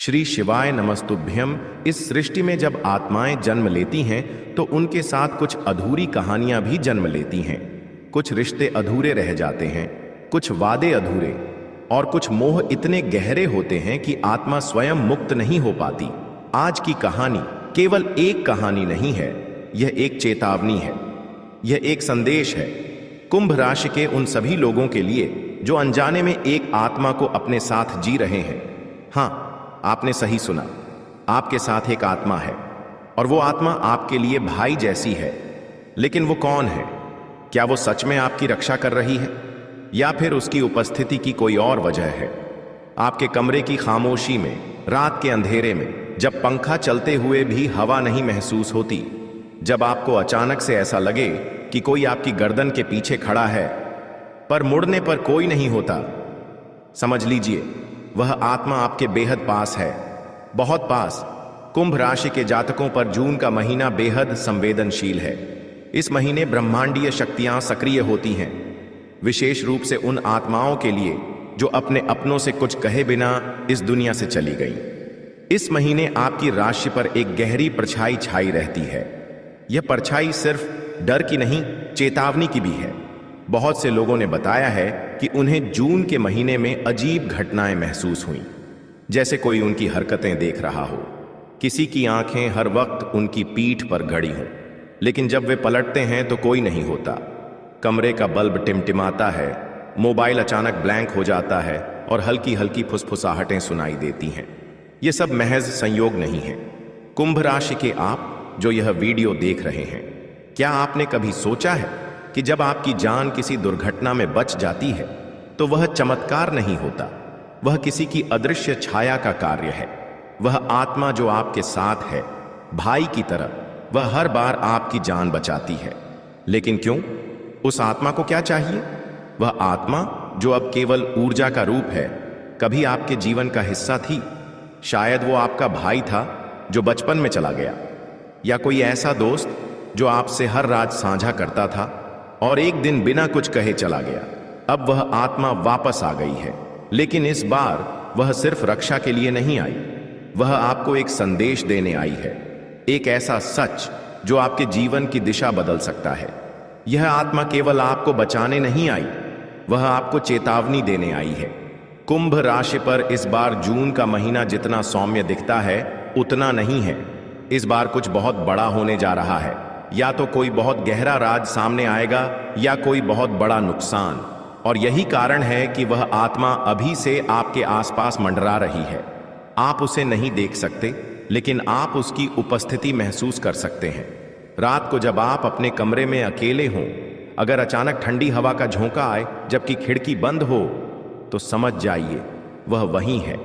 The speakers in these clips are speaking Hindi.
श्री शिवाय नमस्तुभ्यम। इस सृष्टि में जब आत्माएं जन्म लेती हैं तो उनके साथ कुछ अधूरी कहानियां भी जन्म लेती हैं। कुछ रिश्ते अधूरे रह जाते हैं, कुछ वादे अधूरे, और कुछ मोह इतने गहरे होते हैं कि आत्मा स्वयं मुक्त नहीं हो पाती। आज की कहानी केवल एक कहानी नहीं है, यह एक चेतावनी है, यह एक संदेश है। कुंभ राशि के उन सभी लोगों के लिए जो अनजाने में एक आत्मा को अपने साथ जी रहे हैं। हाँ, आपने सही सुना, आपके साथ एक आत्मा है, और वो आत्मा आपके लिए भाई जैसी है। लेकिन वो कौन है? क्या वो सच में आपकी रक्षा कर रही है, या फिर उसकी उपस्थिति की कोई और वजह है? आपके कमरे की खामोशी में, रात के अंधेरे में, जब पंखा चलते हुए भी हवा नहीं महसूस होती, जब आपको अचानक से ऐसा लगे कि कोई आपकी गर्दन के पीछे खड़ा है पर मुड़ने पर कोई नहीं होता, समझ लीजिए वह आत्मा आपके बेहद पास है, बहुत पास। कुंभ राशि के जातकों पर जून का महीना बेहद संवेदनशील है। इस महीने ब्रह्मांडीय शक्तियां सक्रिय होती हैं, विशेष रूप से उन आत्माओं के लिए जो अपने अपनों से कुछ कहे बिना इस दुनिया से चली गई। इस महीने आपकी राशि पर एक गहरी परछाई छाई रहती है। यह परछाई सिर्फ डर की नहीं, चेतावनी की भी है। बहुत से लोगों ने बताया है कि उन्हें जून के महीने में अजीब घटनाएं महसूस हुईं, जैसे कोई उनकी हरकतें देख रहा हो, किसी की आंखें हर वक्त उनकी पीठ पर गड़ी हों, लेकिन जब वे पलटते हैं तो कोई नहीं होता। कमरे का बल्ब टिमटिमाता है, मोबाइल अचानक ब्लैंक हो जाता है, और हल्की हल्की फुसफुसाहटें सुनाई देती हैं। ये सब महज संयोग नहीं है। कुंभ राशि के आप जो यह वीडियो देख रहे हैं, क्या आपने कभी सोचा है कि जब आपकी जान किसी दुर्घटना में बच जाती है तो वह चमत्कार नहीं होता, वह किसी की अदृश्य छाया का कार्य है। वह आत्मा जो आपके साथ है, भाई की तरह, वह हर बार आपकी जान बचाती है। लेकिन क्यों? उस आत्मा को क्या चाहिए? वह आत्मा जो अब केवल ऊर्जा का रूप है, कभी आपके जीवन का हिस्सा थी। शायद वो आपका भाई था जो बचपन में चला गया, या कोई ऐसा दोस्त जो आपसे हर रात साझा करता था और एक दिन बिना कुछ कहे चला गया। अब वह आत्मा वापस आ गई है, लेकिन इस बार वह सिर्फ रक्षा के लिए नहीं आई, वह आपको एक संदेश देने आई है, एक ऐसा सच जो आपके जीवन की दिशा बदल सकता है। यह आत्मा केवल आपको बचाने नहीं आई, वह आपको चेतावनी देने आई है। कुंभ राशि पर इस बार जून का महीना जितना सौम्य दिखता है उतना नहीं है। इस बार कुछ बहुत बड़ा होने जा रहा है। या तो कोई बहुत गहरा राज सामने आएगा, या कोई बहुत बड़ा नुकसान। और यही कारण है कि वह आत्मा अभी से आपके आसपास मंडरा रही है। आप उसे नहीं देख सकते, लेकिन आप उसकी उपस्थिति महसूस कर सकते हैं। रात को जब आप अपने कमरे में अकेले हों, अगर अचानक ठंडी हवा का झोंका आए जबकि खिड़की बंद हो, तो समझ जाइए वह वहीं है।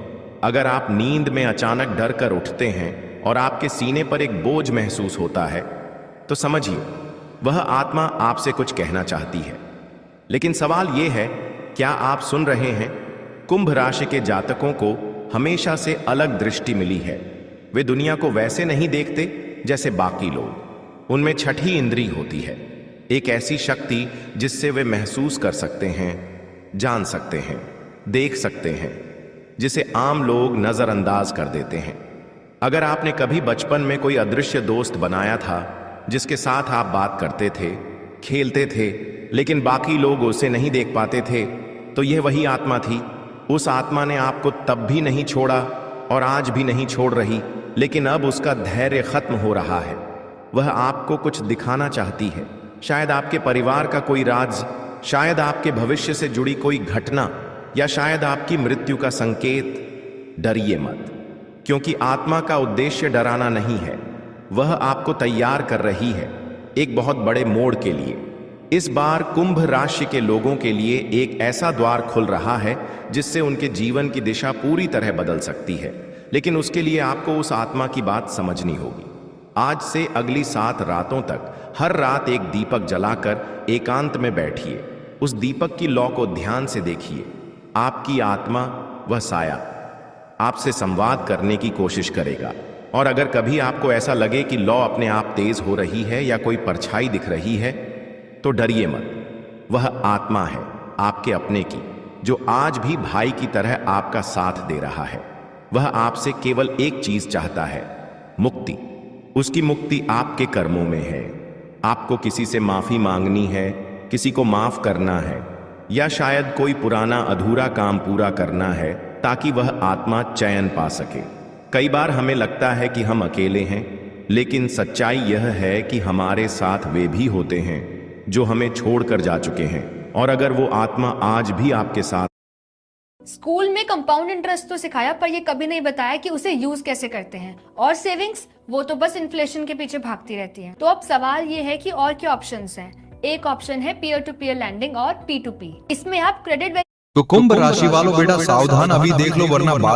अगर आप नींद में अचानक डर कर उठते हैं और आपके सीने पर एक बोझ महसूस होता है, तो समझिए वह आत्मा आपसे कुछ कहना चाहती है। लेकिन सवाल यह है, क्या आप सुन रहे हैं? कुंभ राशि के जातकों को हमेशा से अलग दृष्टि मिली है। वे दुनिया को वैसे नहीं देखते जैसे बाकी लोग। उनमें छठी इंद्री होती है, एक ऐसी शक्ति जिससे वे महसूस कर सकते हैं, जान सकते हैं, देख सकते हैं, जिसे आम लोग नजरअंदाज कर देते हैं। अगर आपने कभी बचपन में कोई अदृश्य दोस्त बनाया था जिसके साथ आप बात करते थे, खेलते थे, लेकिन बाकी लोग उसे नहीं देख पाते थे, तो यह वही आत्मा थी। उस आत्मा ने आपको तब भी नहीं छोड़ा और आज भी नहीं छोड़ रही, लेकिन अब उसका धैर्य खत्म हो रहा है। वह आपको कुछ दिखाना चाहती है, शायद आपके परिवार का कोई राज, शायद आपके भविष्य से जुड़ी कोई घटना, या शायद आपकी मृत्यु का संकेत। डरिए मत, क्योंकि आत्मा का उद्देश्य डराना नहीं है, वह आपको तैयार कर रही है एक बहुत बड़े मोड़ के लिए। इस बार कुंभ राशि के लोगों के लिए एक ऐसा द्वार खुल रहा है जिससे उनके जीवन की दिशा पूरी तरह बदल सकती है। लेकिन उसके लिए आपको उस आत्मा की बात समझनी होगी। आज से अगली 7 रातों तक हर रात एक दीपक जलाकर एकांत में बैठिए। उस दीपक की लौ को ध्यान से देखिए। आपकी आत्मा, वह साया, आपसे संवाद करने की कोशिश करेगा। और अगर कभी आपको ऐसा लगे कि लौ अपने आप तेज हो रही है या कोई परछाई दिख रही है, तो डरिए मत। वह आत्मा है आपके अपने की, जो आज भी भाई की तरह आपका साथ दे रहा है। वह आपसे केवल एक चीज चाहता है, मुक्ति। उसकी मुक्ति आपके कर्मों में है। आपको किसी से माफी मांगनी है, किसी को माफ करना है, या शायद कोई पुराना अधूरा काम पूरा करना है ताकि वह आत्मा चैन पा सके। कई बार हमें लगता है कि हम अकेले हैं, लेकिन सच्चाई यह है कि हमारे साथ वे भी होते हैं जो हमें छोड़कर जा चुके हैं। और अगर वो आत्मा आज भी आपके साथ। स्कूल में कंपाउंड इंटरेस्ट तो सिखाया, पर ये कभी नहीं बताया कि उसे यूज कैसे करते हैं। और सेविंग्स, वो तो बस इन्फ्लेशन के पीछे भागती रहती हैं। तो अब सवाल ये है कि और क्या ऑप्शंस हैं। एक ऑप्शन है पीयर टू पीयर लैंडिंग और P2P। इसमें आप क्रेडिट। तो कुंभ राशि वालों बेटा सावधान, अभी देख लो वरना